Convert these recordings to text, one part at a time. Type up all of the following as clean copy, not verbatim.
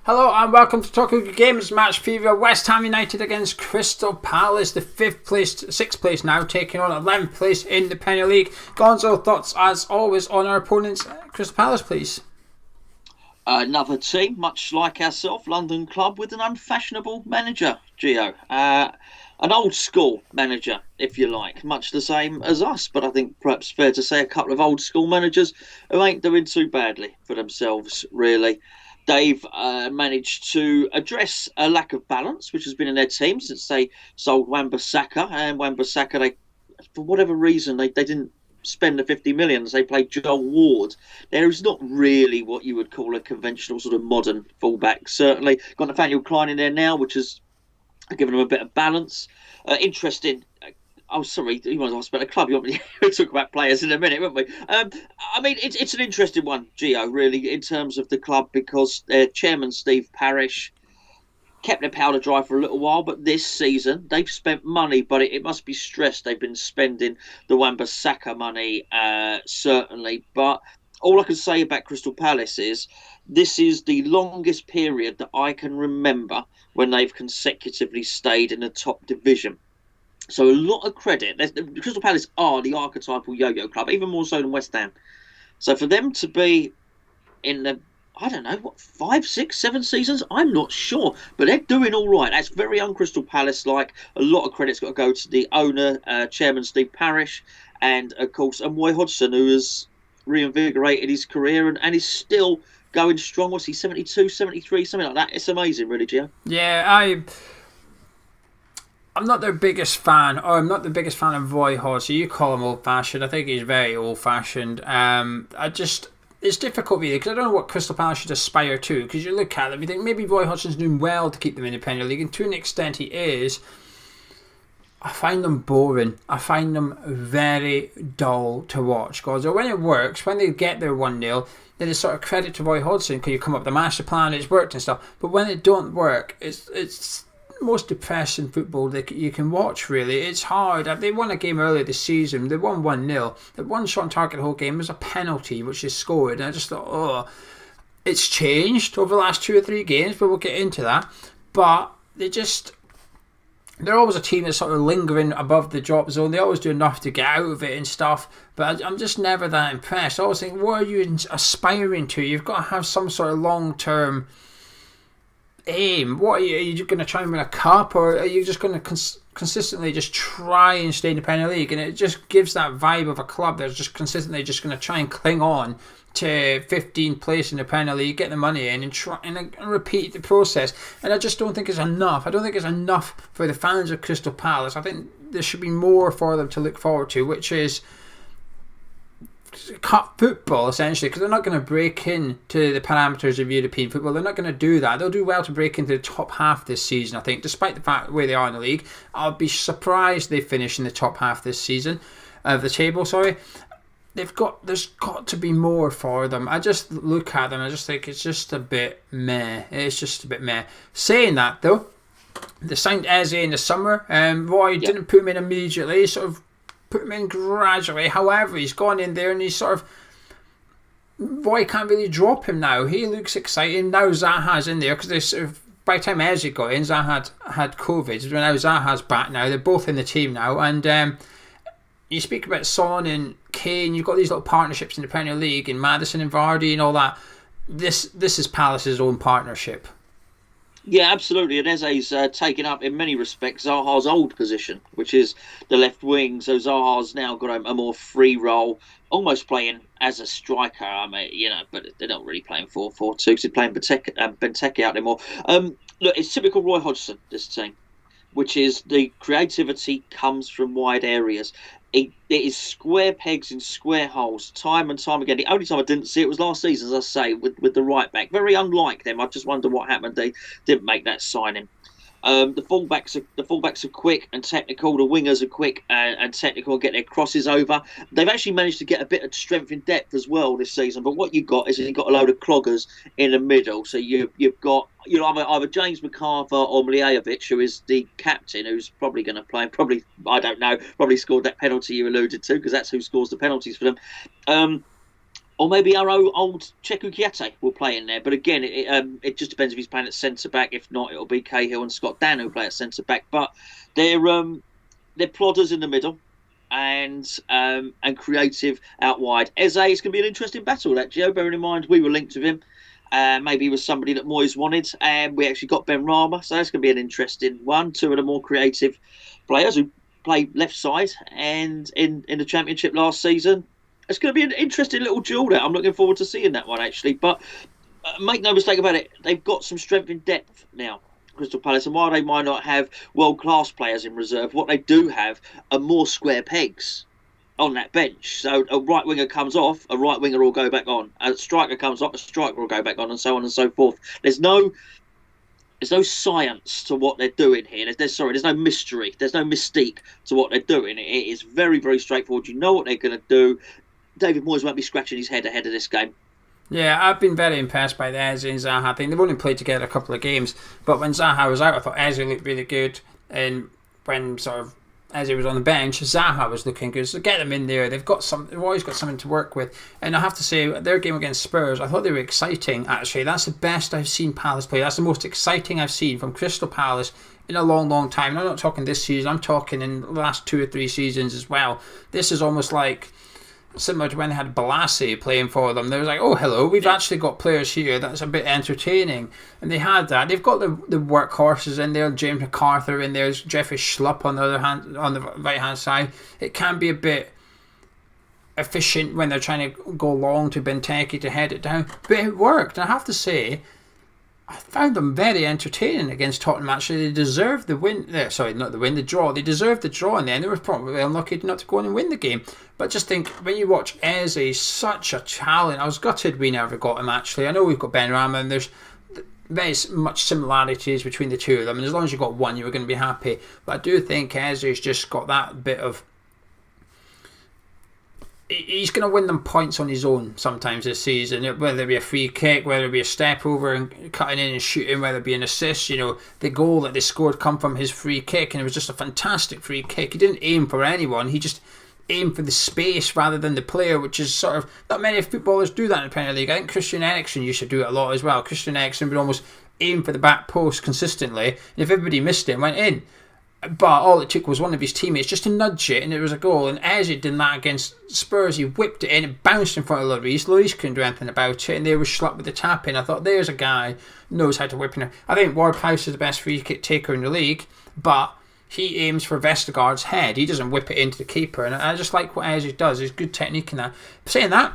Hello and welcome to Talking Good Games Match Fever. West Ham United against Crystal Palace, the sixth place now, taking on 11th place in the Premier League. Gonzo, thoughts as always on our opponents, Crystal Palace, please. Another team, much like ourselves, London club with an unfashionable manager, Geo. An old school manager, if you like, much the same as us, but I think perhaps fair to say a couple of old school managers who ain't doing too badly for themselves, really. They've managed to address a lack of balance, which has been in their team since they sold Wan-Bissaka. And Wan-Bissaka, they, for whatever reason, they didn't spend the 50 million. They played Joel Ward. There is not really what you would call a conventional sort of modern fullback, certainly. Got Nathaniel Klein in there now, which has given them a bit of balance. Interesting. Oh, sorry, you want to ask about the club? You want me to talk about players in a minute, won't we? I mean, it's an interesting one, Gio, really, in terms of the club, because their chairman, Steve Parish, kept their powder dry for a little while, but this season they've spent money, but it must be stressed they've been spending the Wan-Bissaka money, certainly. But all I can say about Crystal Palace is this is the longest period that I can remember when they've consecutively stayed in the top division. So a lot of credit. Crystal Palace are the archetypal yo-yo club, even more so than West Ham. So for them to be in the, I don't know, what, 5, 6, 7 seasons? I'm not sure. But they're doing all right. That's very un-Crystal Palace-like. A lot of credit's got to go to the owner, Chairman Steve Parish, and, of course, Roy Hodgson, who has reinvigorated his career and is still going strong. What's he, 72, 73, something like that? It's amazing, really, Gio. Yeah, I'm not their biggest fan, or I'm not the biggest fan of Roy Hodgson. You call him old-fashioned. I think he's very old-fashioned. It's difficult really, because I don't know what Crystal Palace should aspire to, because you look at them, you think maybe Roy Hodgson's doing well to keep them in the Premier League, and to an extent he is. I find them boring. I find them very dull to watch. Because when it works, when they get their 1-0, then it's sort of credit to Roy Hodgson, because you come up with a master plan, it's worked and stuff. But when it don't work, it's most depressing football that you can watch, really. It's hard. They won a game earlier this season. They won 1-0. The one shot on target the whole game was a penalty, which they scored. And I just thought, oh, it's changed over the last 2 or 3 games, but we'll get into that. But they're always a team that's sort of lingering above the drop zone. They always do enough to get out of it and stuff. But I'm just never that impressed. I always think, what are you aspiring to? You've got to have some sort of long-term aim. What are you going to try and win a cup, or are you just going to consistently just try and stay in the Premier League? And it just gives that vibe of a club that's just consistently just going to try and cling on to 15th place in the Premier League, get the money in, and try and repeat the process. And I just don't think it's enough. I don't think it's enough for the fans of Crystal Palace. I think there should be more for them to look forward to, which is cup football, essentially, because they're not going to break into the parameters of European football. They're not going to do that. They'll do well to break into the top half this season, I think, despite the fact where they are in the league. I'll be surprised they finish in the top half this season of the table. There's got to be more for them. I just look at them, I just think it's just a bit meh. It's just a bit meh. Saying that though, they signed Eze in the summer. Roy didn't put him in immediately. Sort of put him in gradually. However, he's gone in there and he's sort of, Roy can't really drop him now. He looks exciting. Now Zaha's in there, because by the time Eze got in, Zaha had COVID. Now Zaha's back now. They're both in the team now. And you speak about Son and Kane. You've got these little partnerships in the Premier League, and Maddison and Vardy and all that. This is Palace's own partnership. Yeah, absolutely. And Eze's taken up, in many respects, Zaha's old position, which is the left wing. So Zaha's now got a more free role, almost playing as a striker. I mean, but they're not really playing 4-4-2. So they're playing Benteke out there more. Look, it's typical Roy Hodgson, this team, which is the creativity comes from wide areas. It is square pegs in square holes, time and time again. The only time I didn't see it was last season, as I say, with the right back. Very unlike them. I just wonder what happened. They didn't make that signing. The fullbacks are quick and technical. The wingers are quick and technical and get their crosses over. They've actually managed to get a bit of strength in depth as well this season. But what you've got is you've got a load of cloggers in the middle. So you've got either James McCarver or Mljajovic, who is the captain, who's probably going to play. Probably, I don't know. Probably scored that penalty you alluded to, because that's who scores the penalties for them. Or maybe our old Cheku Kiate will play in there. But again, it just depends if he's playing at centre back. If not, it'll be Cahill and Scott Dan who play at centre back. But they're plodders in the middle and creative out wide. Eze is going to be an interesting battle, that Geo. Bearing in mind we were linked with him. Maybe he was somebody that Moyes wanted, and we actually got Ben Rama, so that's going to be an interesting one. Two of the more creative players who played left side and in the Championship last season. It's going to be an interesting little duel there. I'm looking forward to seeing that one, actually. But make no mistake about it, they've got some strength in depth now, Crystal Palace. And while they might not have world-class players in reserve, what they do have are more square pegs on that bench. So a right winger comes off, a right winger will go back on. A striker comes off, a striker will go back on, and so on and so forth. There's no science to what they're doing here. There's no mystery. There's no mystique to what they're doing. It is very, very straightforward. You know what they're going to do. David Moyes won't be scratching his head ahead of this game. Yeah, I've been very impressed by the Eze and Zaha thing. They've only played together a couple of games, but when Zaha was out, I thought Eze looked really good, and when sort of Eze was on the bench, Zaha was looking good. So get them in there. They've always got something to work with. And I have to say, their game against Spurs, I thought they were exciting. Actually, that's the best I've seen Palace play. That's the most exciting I've seen from Crystal Palace in a long, long time. And I'm not talking this season. I'm talking in the last 2 or 3 seasons as well. This is almost like similar to when they had Balassi playing for them. They was like, oh, hello, we've actually got players here that's a bit entertaining. And they had that. They've got the workhorses in there, James McArthur in there, Jeffrey Schlupp on the other hand, on the right hand side. It can be a bit efficient when they're trying to go long to Benteke to head it down. But it worked. And I have to say, I found them very entertaining against Tottenham. Actually, they deserved the win. Sorry, not the win, the draw. They deserved the draw in the end. They were probably unlucky not to go on and win the game. But just think, when you watch Eze, such a talent. I was gutted we never got him, actually. I know we've got Ben Rama, and there's very much similarities between the two of them. And as long as you got one, you were going to be happy. But I do think Eze's just got that bit of... He's going to win them points on his own sometimes this season, whether it be a free kick, whether it be a step over and cutting in and shooting, whether it be an assist. You know, the goal that they scored come from his free kick, and it was just a fantastic free kick. He didn't aim for anyone, he just aimed for the space rather than the player, which is sort of, not many footballers do that in the Premier League. I think Christian Eriksen used to do it a lot as well. Christian Eriksen would almost aim for the back post consistently, and if everybody missed it, it went in. But all it took was one of his teammates just to nudge it, and it was a goal. And Eze did that against Spurs. He whipped it in, it bounced in front of Lloris. Lloris couldn't do anything about it, and they were Schlupp with the tap in. I thought, there's a guy who knows how to whip in. I think Ward-Prowse is the best free kick taker in the league, but he aims for Vestergaard's head. He doesn't whip it into the keeper, and I just like what Eze does. He's good technique in that. Saying that,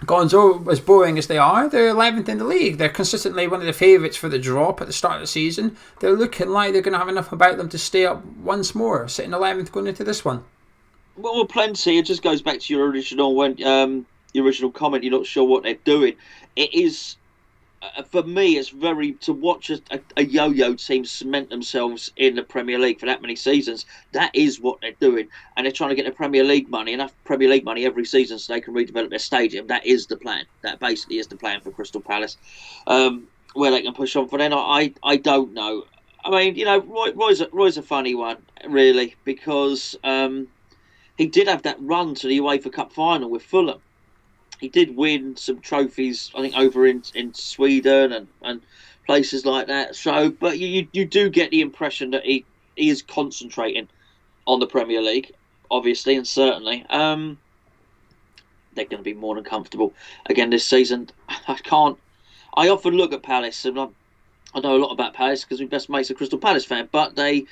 Gonzo, as boring as they are, they're 11th in the league. They're consistently one of the favourites for the drop at the start of the season. They're looking like they're going to have enough about them to stay up once more, sitting 11th going into this one. Well, plenty. It just goes back to your original comment. You're not sure what they're doing. It is, for me, it's very to watch a yo-yo team cement themselves in the Premier League for that many seasons. That is what they're doing, and they're trying to get the Premier League money, enough Premier League money every season, so they can redevelop their stadium. That is the plan. That basically is the plan for Crystal Palace. Where they can push on from then, I don't know. I mean, you know, Roy's a funny one, really, because he did have that run to the UEFA Cup final with Fulham. He did win some trophies, I think, over in Sweden and places like that. So, but you do get the impression that he is concentrating on the Premier League, obviously, and certainly. They're going to be more than comfortable again this season. I often look at Palace, and I know a lot about Palace because my best mate's a Crystal Palace fan, but they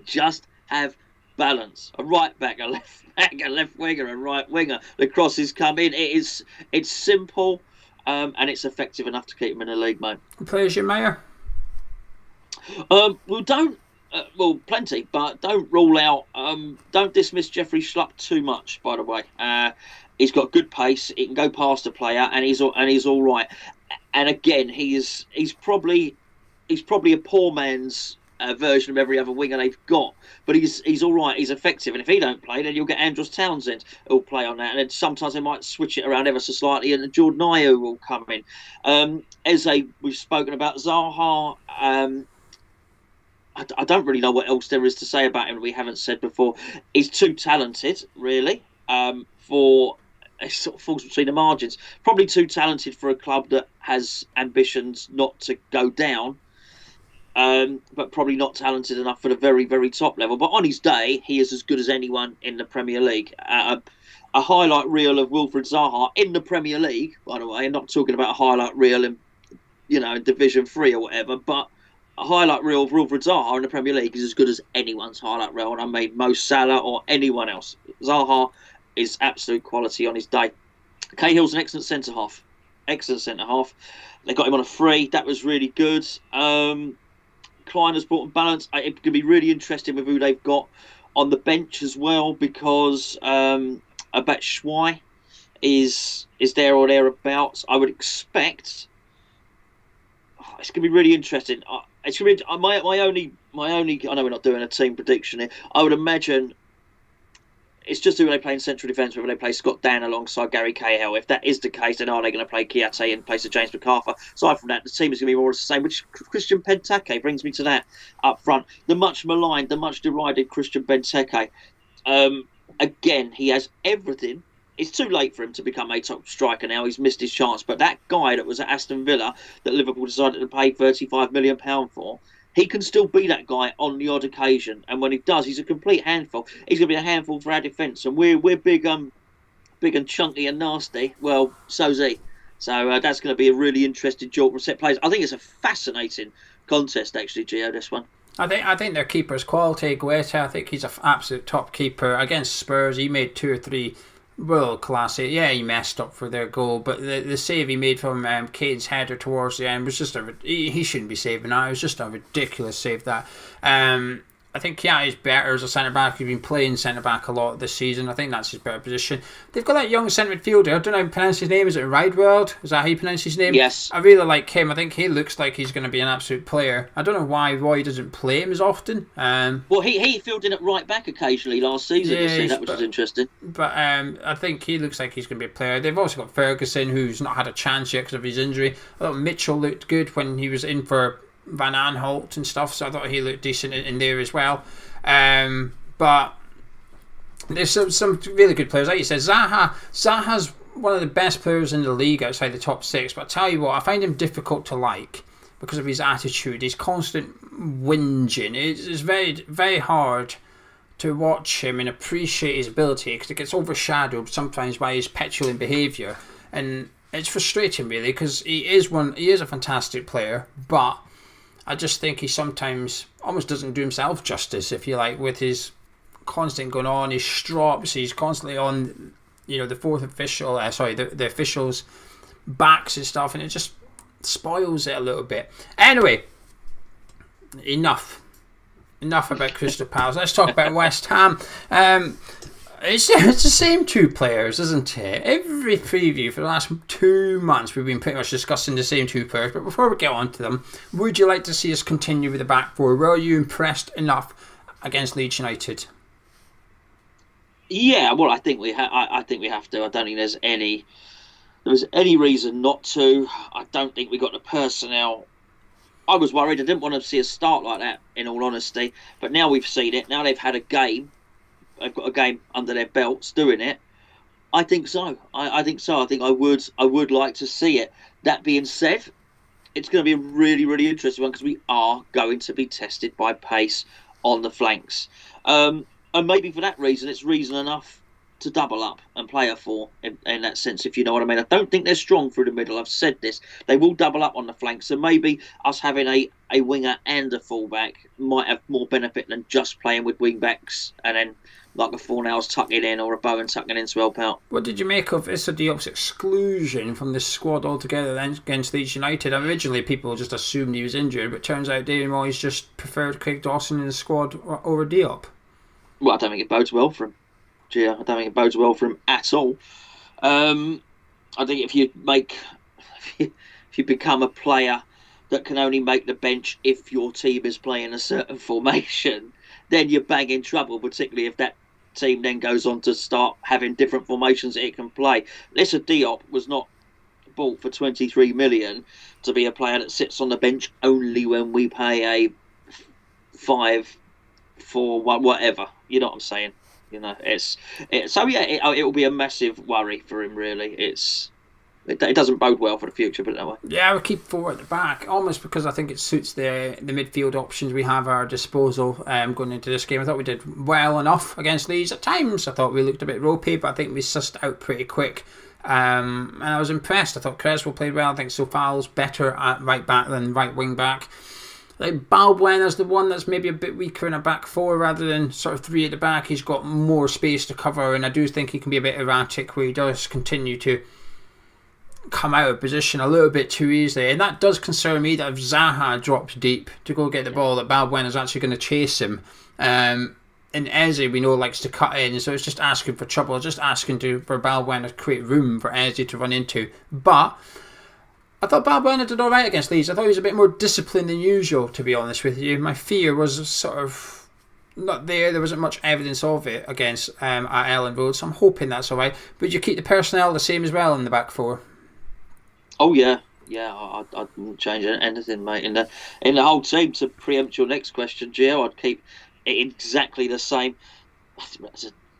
just have balance. A right back, a left back, a left winger, a right winger. The crosses come in. It's simple, and it's effective enough to keep them in the league, mate. Who plays your mayor? Plenty, but don't rule out. Don't dismiss Jeffrey Schlupp too much. By the way, he's got good pace. He can go past a player, and he's all right. And again, he's probably a poor man's version of every other winger they've got, but he's all right. He's effective, and if he don't play, then you'll get Andros Townsend who'll play on that, and then sometimes they might switch it around ever so slightly, and Jordan Ayew will come in. Eze, we've spoken about. Zaha. I don't really know what else there is to say about him we haven't said before. He's too talented, really. For it sort of falls between the margins. Probably too talented for a club that has ambitions not to go down, but probably not talented enough for the very, very top level. But on his day, he is as good as anyone in the Premier League. A highlight reel of Wilfried Zaha in the Premier League, by the way. I'm not talking about a highlight reel in, in Division 3 or whatever, but a highlight reel of Wilfried Zaha in the Premier League is as good as anyone's highlight reel. And I mean Mo Salah or anyone else. Zaha is absolute quality on his day. Cahill's an excellent centre half. Excellent centre half. They got him on a free. That was really good. Klein has brought balance. It's going to be really interesting with who they've got on the bench as well, because I bet Schwei is there or thereabouts. I would expect it's going to be really interesting. It's going to be my only. I know we're not doing a team prediction here. I would imagine it's just who they play in central defence, whether they play Scott Dan alongside Gary Cahill. If that is the case, then are they going to play Kiate in place of James McArthur? Aside from that, the team is going to be more or less the same, which Christian Benteke brings me to that up front. The much maligned, the much derided Christian Benteke. Again, he has everything. It's too late for him to become a top striker now. He's missed his chance. But that guy that was at Aston Villa that Liverpool decided to pay £35 million for, he can still be that guy on the odd occasion, and when he does, he's a complete handful. He's going to be a handful for our defence, and we're big and chunky and nasty. Well, so's he. So that's going to be a really interesting duel from set players. I think it's a fascinating contest, actually, Gio. This one. I think their keeper's quality. Guetta, I think he's an absolute top keeper. Against Spurs, he made 2 or 3 world class. Yeah, he messed up for their goal, but the save he made from Kane's header towards the end was just he shouldn't be saving that. It was just a ridiculous save that. I think Kiate is better as a centre back. He's been playing centre back a lot this season. I think that's his better position. They've got that young centre midfielder. I don't know how to pronounce his name. Is it Rideworld? Is that how you pronounce his name? Yes. I really like him. I think he looks like he's going to be an absolute player. I don't know why Roy doesn't play him as often. Well, he filled in at right back occasionally last season. Yeah, you see that, which is interesting. But I think he looks like he's going to be a player. They've also got Ferguson, who's not had a chance yet because of his injury. I thought Mitchell looked good when he was in for Van Aanholt and stuff, so I thought he looked decent in there as well. But there's some really good players. Like you said, Zaha's one of the best players in the league outside the top 6. But I tell you what, I find him difficult to like because of his attitude, his constant whinging. It's very, very hard to watch him and appreciate his ability because it gets overshadowed sometimes by his petulant behaviour, and it's frustrating really because he is a fantastic player, but I just think he sometimes almost doesn't do himself justice, if you like, with his constant going on, his strops. He's constantly on, the fourth official, the officials' backs and stuff, and it just spoils it a little bit. Anyway, enough about Crystal Palace. Let's talk about West Ham. It's the same 2 players, isn't it? Every preview for the last 2 months we've been pretty much discussing the same 2 players. But before we get on to them, would you like to see us continue with the back 4? Were you impressed enough against Leeds United? Yeah, well, I think we have to. I don't think there's any reason not to. I don't think we got the personnel. I was worried. I didn't want to see a start like that, in all honesty. But now we've seen it. Now they've had a game. They've got a game under their belts doing it. I think so. I think so. I think I would like to see it. That being said, it's going to be a really, really interesting one because we are going to be tested by pace on the flanks. And maybe for that reason, it's reason enough to double up and play a 4 in that sense, if you know what I mean. I don't think they're strong through the middle. I've said this. They will double up on the flanks. So maybe us having a winger and a fullback might have more benefit than just playing with wing backs and then like a Fornals tucking in or a Bowen tucking in to help out. What did you make of Issa Diop's exclusion from the squad altogether then against Leeds United? Originally, people just assumed he was injured, but it turns out David Moyes just preferred Craig Dawson in the squad over Diop. Well, I don't think it bodes well for him. Gio, I don't think it bodes well for him at all. I think if you become a player that can only make the bench if your team is playing a certain formation, then you're bang in trouble, particularly if that team then goes on to start having different formations that it can play. Issa Diop was not bought for 23 million to be a player that sits on the bench only when we pay a 5-4 whatever. You know what I'm saying? It will be a massive worry for him. Really, it doesn't bode well for the future. Put it that way. Yeah, I would keep 4 at the back, almost because I think it suits the midfield options we have at our disposal going into this game. I thought we did well enough against Leeds at times. I thought we looked a bit ropey, but I think we sussed out pretty quick. And I was impressed. I thought Creswell played well. I think Sofal's better at right back than right wing back. I think Balbuena's the one that's maybe a bit weaker in a back 4 rather than sort of 3 at the back. He's got more space to cover, and I do think he can be a bit erratic where he does continue to come out of position a little bit too easily, and that does concern me that if Zaha drops deep to go get the ball, that Balbuena's actually going to chase him. And Eze, we know, likes to cut in, so it's just asking for trouble, just asking for Balbuena to create room for Eze to run into. But I thought Balbuena did alright against Leeds. I thought he was a bit more disciplined than usual, to be honest with you. My fear was sort of not there. There wasn't much evidence of it against at Ellen Road, so I'm hoping that's alright. But you keep the personnel the same as well in the back 4. Oh yeah. I wouldn't change anything, mate. In the whole team, to preempt your next question, Gio, I'd keep it exactly the same.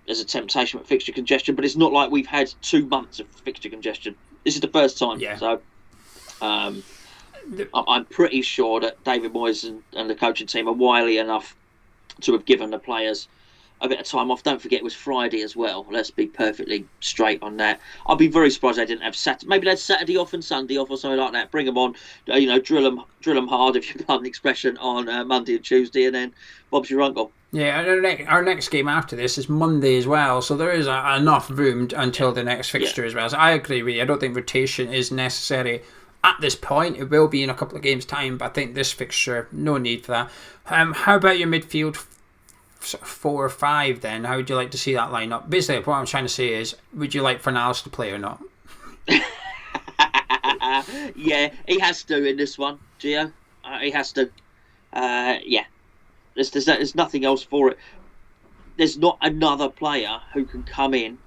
There's a temptation with fixture congestion, but it's not like we've had 2 months of fixture congestion. This is the first time. Yeah. So I'm pretty sure that David Moyes and the coaching team are wily enough to have given the players a bit of time off. Don't forget it was Friday as well. Let's be perfectly straight on that. I'll be very surprised they didn't have Saturday. Maybe they had Saturday off and Sunday off or something like that. Bring them on, drill them hard, if you pardon the expression, on Monday and Tuesday, and then Bob's your uncle. Yeah, our next game after this is Monday as well, so there is enough room until the next fixture as well. So I agree with you. I don't think rotation is necessary at this point. It will be in a couple of games' time, but I think this fixture, no need for that. How about your midfield? Sort of 4 or 5 then? How would you like to see that line up? Basically, what I'm trying to say is, would you like Fornals to play or not? Yeah, he has to in this one, Gio. He has to. Yeah. There's nothing else for it. There's not another player who can come in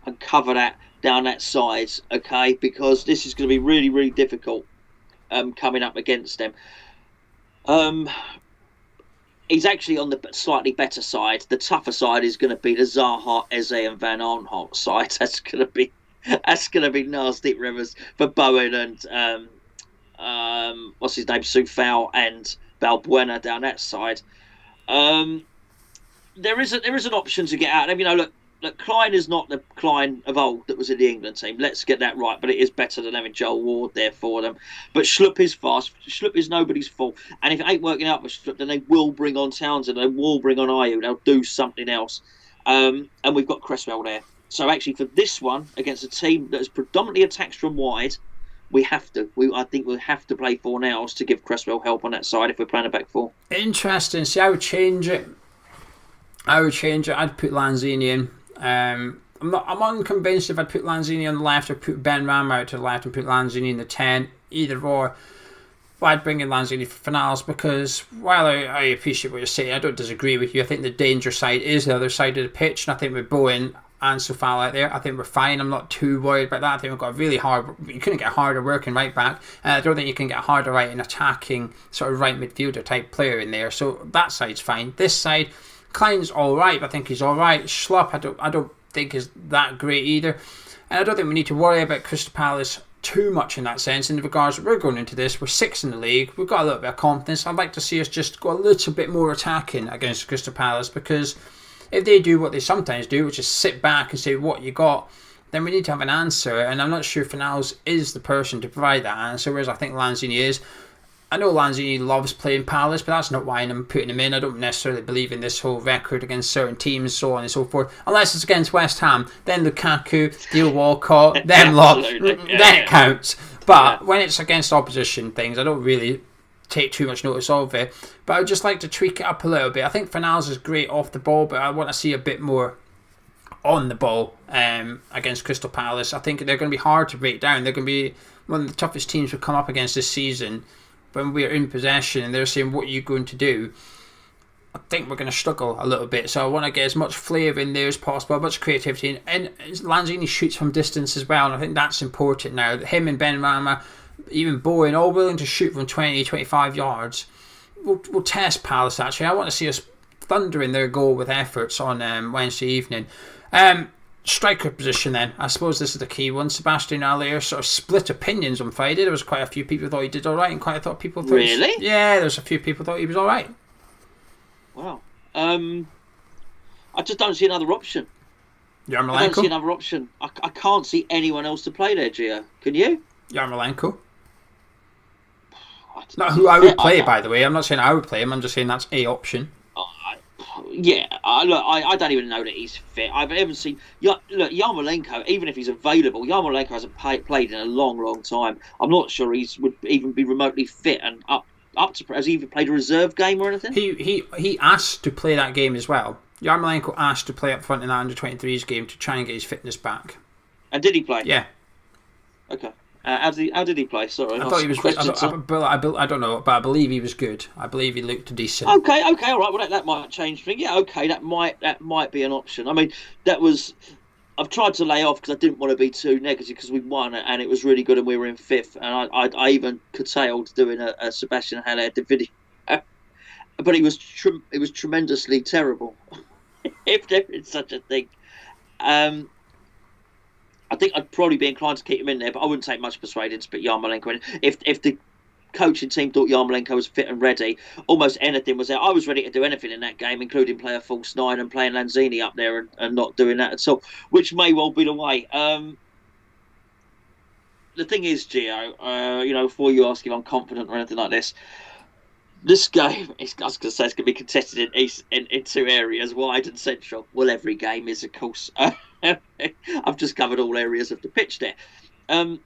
and cover that down that side, okay? Because this is going to be really, really difficult coming up against them. He's actually on the slightly better side. The tougher side is going to be the Zaha, Eze, and Van Arnholt side. That's going to be nasty rivers for Bowen and what's his name, Soufal and Balbuena down that side. There is an option to get out of them. Look, Klein is not the Klein of old that was in the England team. Let's get that right. But it is better than having Joel Ward there for them. But Schlupp is fast. Schlupp is nobody's fault. And if it ain't working out for Schlupp, then they will bring on Townsend. They will bring on Ayew. They'll do something else. And we've got Cresswell there. So actually, for this one against a team that is predominantly attacks from wide, I think we'll have to play 4 nails to give Cresswell help on that side if we're playing a back 4. Interesting. See, I would change it. I'd put Lanzini in. I'm unconvinced if I'd put Lanzini on the left or put Ben Ram out to the left and put Lanzini in the 10, either or. But I'd bring in Lanzini for Fornals because while I appreciate what you're saying, I don't disagree with you. I think the danger side is the other side of the pitch, and I think with Bowen and Soufal out there, I think we're fine. I'm not too worried about that. I think we've got a really hard. You couldn't get harder working right back. I don't think you can get harder right in attacking sort of right midfielder type player in there. So that side's fine. This side, Klein's all right. I think he's all right. Schlupp, I don't think is that great either. And I don't think we need to worry about Crystal Palace too much in that sense. In regards, we're going into this. We're 6th in the league. We've got a little bit of confidence. I'd like to see us just go a little bit more attacking against Crystal Palace, because if they do what they sometimes do, which is sit back and say what you got, then we need to have an answer. And I'm not sure Fornals is the person to provide that answer, whereas I think Lanzini is. I know Lanzini loves playing Palace, but that's not why I'm putting him in. I don't necessarily believe in this whole record against certain teams, so on and so forth. Unless it's against West Ham, then Lukaku, Theo Walcott, them lot, then it counts. But when it's against opposition things, I don't really take too much notice of it. But I would just like to tweak it up a little bit. I think Fornals is great off the ball, but I want to see a bit more on the ball against Crystal Palace. I think they're going to be hard to break down. They're going to be one of the toughest teams we've come up against this season. When we're in possession and they're saying, what are you going to do? I think we're going to struggle a little bit. So I want to get as much flavour in there as possible, as much creativity. And Lanzini shoots from distance as well. And I think that's important now. Him and Ben Rama, even Bowen, all willing to shoot from 20, 25 yards. We'll test Palace, actually. I want to see us thundering their goal with efforts on Wednesday evening. Striker position then. I suppose this is the key one. Sebastian Aller sort of split opinions on Friday. There was quite a few people thought he did alright and quite a lot of people thought... Really? Yeah, there's a few people thought he was alright. Wow. I just don't see another option. Yarmolenko? I don't see another option. I can't see anyone else to play there, Gio. Can you? Yarmolenko. Not who I would play, by the way. I'm not saying I would play him. I'm just saying that's a option. I don't even know that he's fit. I haven't seen... Look, Yarmolenko, even if he's available, Yarmolenko hasn't played in a long, long time. I'm not sure he would even be remotely fit and up to... Has he even played a reserve game or anything? He asked to play that game as well. Yarmolenko asked to play up front in that under-23s game to try and get his fitness back. And did he play? Yeah. Okay. How did he play? Sorry, I thought he was good. I don't know, but I believe he was good. I believe he looked decent. Okay, all right. Well, that might change things. Yeah, okay, that might be an option. I mean, I've tried to lay off because I didn't want to be too negative because we won and it was really good and we were in fifth. And I even curtailed doing a Sebastian Haller video, but it was tremendously terrible, if there is such a thing. I think I'd probably be inclined to keep him in there, but I wouldn't take much persuading to put Yarmolenko in. If the coaching team thought Yarmolenko was fit and ready, almost anything was there. I was ready to do anything in that game, including play a false nine and playing Lanzini up there and not doing that at all, which may well be the way. The thing is, Gio, before you ask if I'm confident or anything like this, this game, I was going to say it's going to be contested in two areas, wide and central. Well, every game is, of course. I've just covered all areas of the pitch there. They're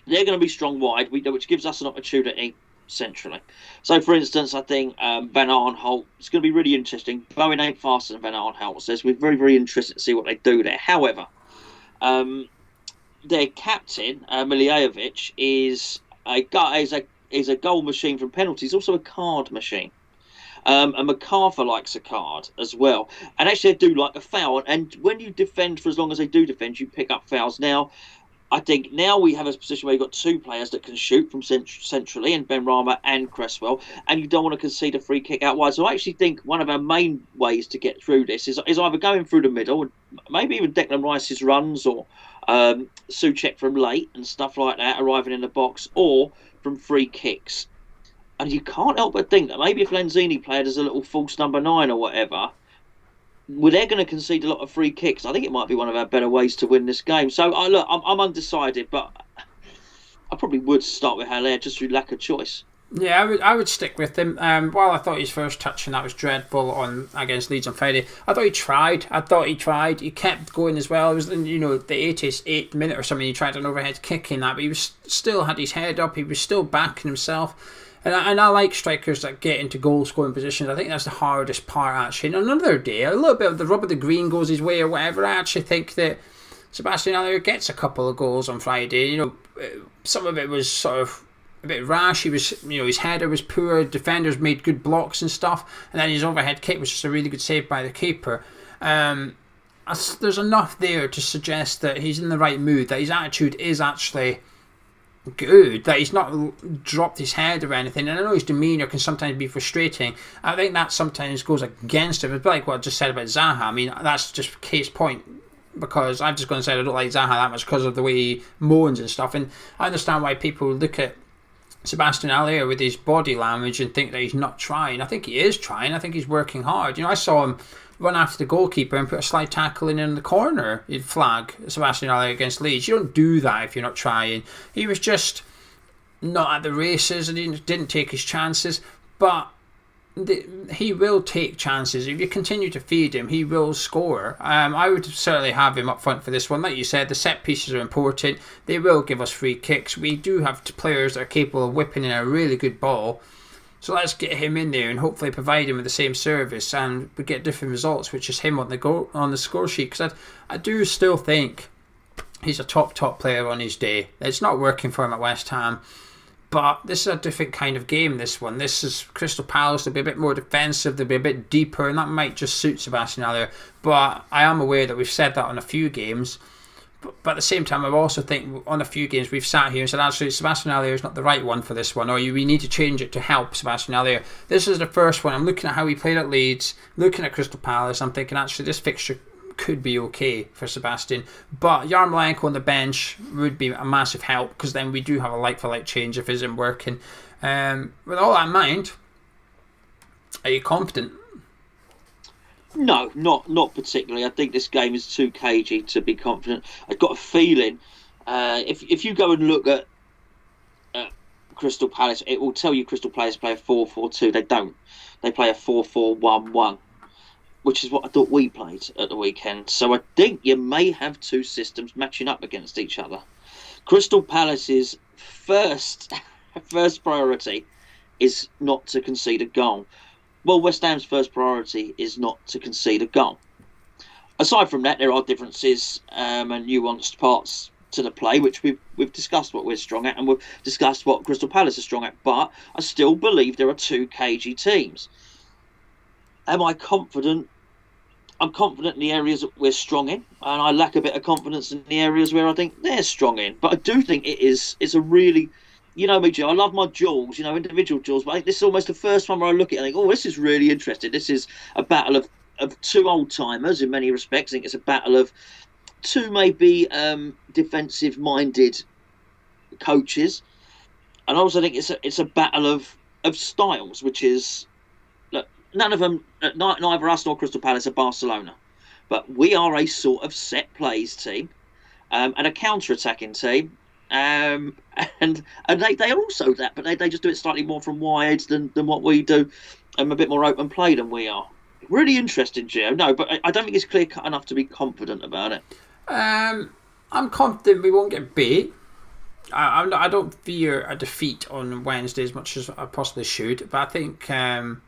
going to be strong wide, which gives us an opportunity centrally. So, for instance, I think Van Arnholt, it's going to be really interesting. Bowen ain't faster than Van Arnholt, so we're very, very interested to see what they do there. However, their captain, Miljajevic, is a goal machine from penalties, also a card machine. And MacArthur likes a card as well. And actually, they do like a foul. And when you defend, for as long as they do defend, you pick up fouls. Now, I think now we have a position where you've got two players that can shoot from centrally, and Benrahma and Cresswell, and you don't want to concede a free kick out wide. So I actually think one of our main ways to get through this is either going through the middle, maybe even Declan Rice's runs, or Souček from late and stuff like that, arriving in the box, or from free kicks. And you can't help but think that maybe if Lanzini played as a little false number 9 or whatever, they're going to concede a lot of free kicks. I think it might be one of our better ways to win this game. So, I'm undecided, but I probably would start with Haller just through lack of choice. Yeah, I would stick with him. While I thought his first touch and that was dreadful against Leeds on Friday, I thought he tried. He kept going as well. It was the 88th minute or something. He tried an overhead kick in that, but he was still had his head up. He was still backing himself. And I like strikers that get into goal-scoring positions. I think that's the hardest part, actually. And another day, a little bit of the rub of the green goes his way or whatever. I actually think that Sebastian Haller gets a couple of goals on Friday. Some of it was sort of a bit rash. He was, his header was poor. Defenders made good blocks and stuff. And then his overhead kick was just a really good save by the keeper. There's enough there to suggest that he's in the right mood, that his attitude is actually good, that he's not dropped his head or anything. And I know his demeanour can sometimes be frustrating. I think that sometimes goes against him. It's like what I just said about Zaha. I mean, that's just case point, because I'm just going to say I don't like Zaha that much because of the way he moans and stuff. And I understand why people look at Sebastian Haller with his body language and think that he's not trying. I think he is trying. I think he's working hard. I saw him run after the goalkeeper and put a slide tackle in the corner. He'd flag Sebastian Haller against Leeds. You don't do that if you're not trying. He was just not at the races and he didn't take his chances. But he will take chances. If you continue to feed him, he will score. I would certainly have him up front for this one. Like you said, the set pieces are important. They will give us free kicks. We do have players that are capable of whipping in a really good ball. So let's get him in there and hopefully provide him with the same service, and we get different results, which is him on the score sheet. Because I do still think he's a top player on his day. It's not working for him at West Ham, but this is a different kind of game. This one, this is Crystal Palace. They'll be a bit more defensive. They'll be a bit deeper, and that might just suit Sebastian Haller. But I am aware that we've said that on a few games. But at the same time, I also think on a few games we've sat here and said, actually, Sebastian Aller is not the right one for this one, or we need to change it to help Sebastian Aller. This is the first one. I'm looking at how he played at Leeds, looking at Crystal Palace. I'm thinking, actually, this fixture could be okay for Sebastian. But Yarmolenko on the bench would be a massive help, because then we do have a like-for-like change if it isn't working. With all that in mind, are you confident? No, not particularly. I think this game is too cagey to be confident. I've got a feeling if you go and look at Crystal Palace, it will tell you Crystal Palace play a 4-4-2. They don't. They play a 4-4-1-1, which is what I thought we played at the weekend. So I think you may have two systems matching up against each other. Crystal Palace's first priority is not to concede a goal. Well, West Ham's first priority is not to concede a goal. Aside from that, there are differences and nuanced parts to the play, which we've discussed what we're strong at, and we've discussed what Crystal Palace is strong at. But I still believe there are two cagey teams. Am I confident? I'm confident in the areas that we're strong in, and I lack a bit of confidence in the areas where I think they're strong in. But I do think it's a really... You know me, Joe, I love my duels, individual duels, but I think this is almost the first one where I look at it and think, oh, this is really interesting. This is a battle of two old-timers in many respects. I think it's a battle of two maybe defensive-minded coaches. And I also think it's a battle of styles, which is... Look, none of them, neither us nor Crystal Palace are Barcelona. But we are a sort of set-plays team and a counter-attacking team. And they are also that, but they just do it slightly more from wide than what we do, and a bit more open play than we are. Really interesting, Gio. No, but I don't think it's clear cut enough to be confident about it. I'm confident we won't get beat. I don't fear a defeat on Wednesday as much as I possibly should, but I think it'd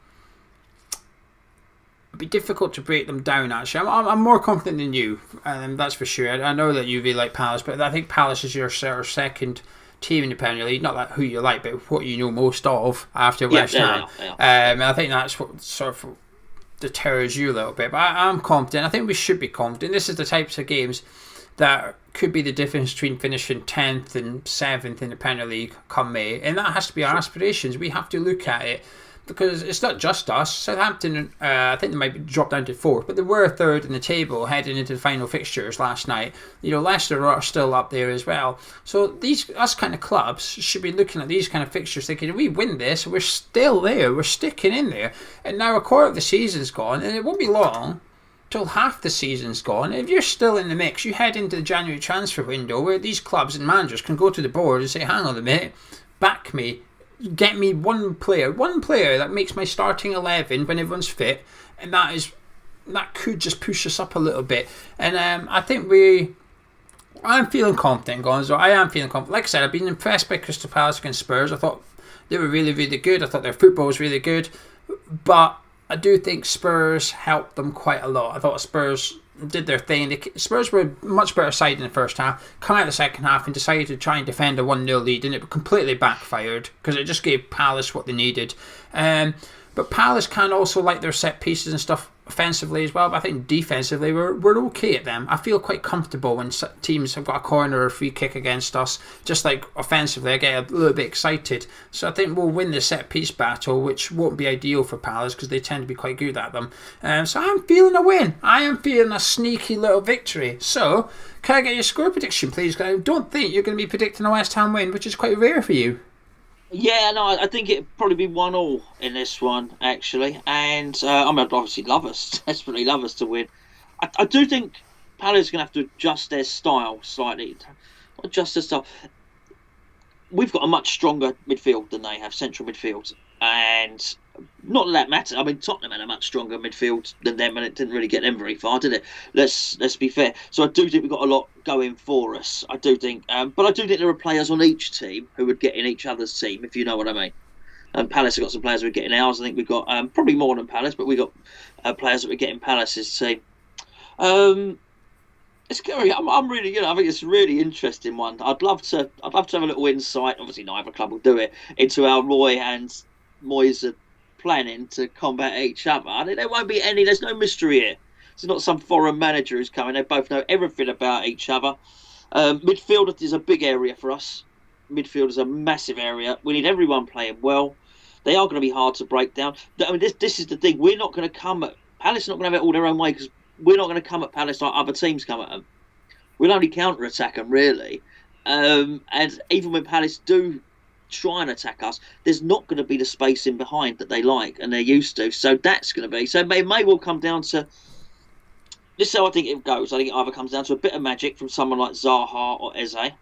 be difficult to break them down, actually. I'm more confident than you, that's for sure. I know that you really like Palace, but I think Palace is your sort of second team in the Premier League. Not that who you like, but what you know most of after West Ham. And I think that's what sort of deters you a little bit. But I'm confident. I think we should be confident. This is the types of games that could be the difference between finishing 10th and 7th in the Premier League come May. And that has to be our aspirations. We have to look at it, because it's not just us. Southampton, I think they might be dropped down to 4th, but they were 3rd in the table heading into the final fixtures last night. Leicester are still up there as well. So us kind of clubs should be looking at these kind of fixtures thinking, if we win this, we're still there, we're sticking in there. And now a quarter of the season's gone, and it won't be long till half the season's gone. If you're still in the mix, you head into the January transfer window where these clubs and managers can go to the board and say, hang on a minute, back me. Get me one player that makes my starting 11 when everyone's fit, and that could just push us up a little bit. And I think I'm feeling confident, Gonzo. I am feeling confident. Like I said, I've been impressed by Crystal Palace against Spurs. I thought they were really, really good. I thought their football was really good, but I do think Spurs helped them quite a lot. I thought Spurs did their thing. Spurs were a much better side in the first half, come out the second half and decided to try and defend a 1-0 lead, and it completely backfired because it just gave Palace what they needed. But Palace can also like their set pieces and stuff offensively as well, but I think defensively we're okay at them. I feel quite comfortable when teams have got a corner or a free kick against us. Just like offensively, I get a little bit excited. So I think we'll win the set piece battle, which won't be ideal for Palace because they tend to be quite good at them. So I'm feeling a win. I am feeling a sneaky little victory. So can I get your score prediction, please? Because I don't think you're going to be predicting a West Ham win, which is quite rare for you. Yeah, no, I think it'd probably be 1-1 in this one, actually. And I'd obviously desperately love us to win. I do think Palace are going to have to adjust their style slightly. Adjust their style. We've got a much stronger midfield than they have, central midfield. And not that matters. I mean, Tottenham had a much stronger midfield than them, and it didn't really get them very far, did it? Let's be fair. So I do think we've got a lot going for us. I do think, but I do think there are players on each team who would get in each other's team, if you know what I mean. Palace have got some players who would get in ours. I think we've got probably more than Palace, but we've got players that would get in Palace's team. It's scary. I'm really, I think it's a really interesting one. I'd love to have a little insight. Obviously, neither club will do it, into how Roy and Moyes are planning to combat each other. I think there won't be any. There's no mystery here. It's not some foreign manager who's coming. They both know everything about each other. Midfield is a big area for us. Midfield is a massive area. We need everyone playing well. They are going to be hard to break down. I mean, this is the thing. We're not going to come at Palace. Not going to have it all their own way because we're not going to come at Palace like other teams come at them. We'll only counter-attack them, really. And even when Palace do try and attack us, there's not going to be the space in behind that they like and they're used to. So that's going to be. So it may well come down to. This is how I think it goes. I think it either comes down to a bit of magic from someone like Zaha or Eze,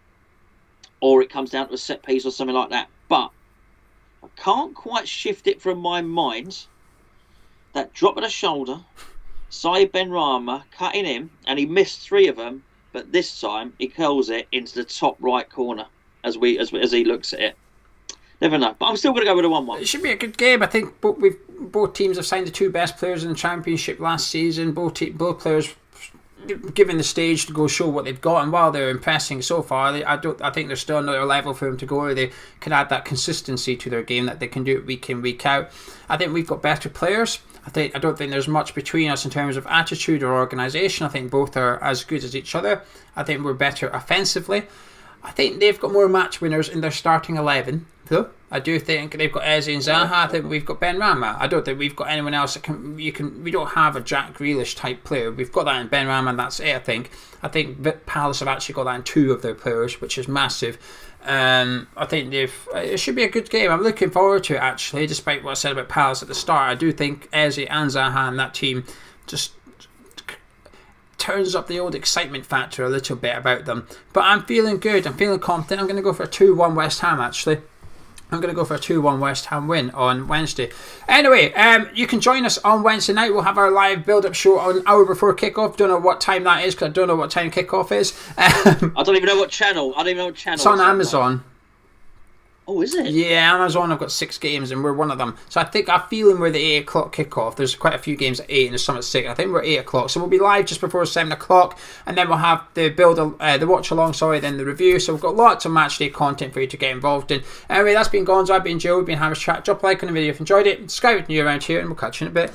or it comes down to a set piece or something like that. But I can't quite shift it from my mind. That drop of the shoulder, Saïd Benrahma cutting him, and he missed 3 of them, but this time he curls it into the top right corner as he looks at it. Never know, but I'm still going to go with a 1-1. It should be a good game. I think both teams have signed the 2 best players in the Championship last season. Both players given the stage to go show what they've got, and while they're impressing so far, I think there's still another level for them to go where they can add that consistency to their game that they can do it week in, week out. I think we've got better players. I don't think there's much between us in terms of attitude or organisation. I think both are as good as each other. I think we're better offensively. I think they've got more match winners in their starting 11. Though I do think they've got Eze and Zaha. I think we've got Benrahma. I don't think we've got anyone else that can. We don't have a Jack Grealish type player. We've got that in Benrahma, and that's it. I think Palace have actually got that in 2 of their players, which is massive. I think it should be a good game. I'm looking forward to it actually. Despite what I said about Palace at the start, I do think Eze and Zaha and that team just turns up the old excitement factor a little bit about them. But I'm feeling good. I'm feeling confident. I'm going to go for a 2-1 West Ham actually. I'm going to go for a 2-1 West Ham win on Wednesday. Anyway, you can join us on Wednesday night. We'll have our live build-up show an hour before kickoff. Don't know what time that is because I don't know what time kickoff is. I don't even know what channel. It's on Amazon. Oh, is it? Yeah, Amazon. I've got 6 games and we're one of them. So I think I'm feeling we're the 8 o'clock kickoff. There's quite a few games at 8 and there's some at 6. I think we're 8 o'clock. So we'll be live just before 7 o'clock and then we'll have the watch along, then the review. So we've got lots of match day content for you to get involved in. Anyway, that's been Gonzo. I've been Joe. We've been having a chat. Drop a like on the video if you enjoyed it. Subscribe if you're new around here and we'll catch you in a bit.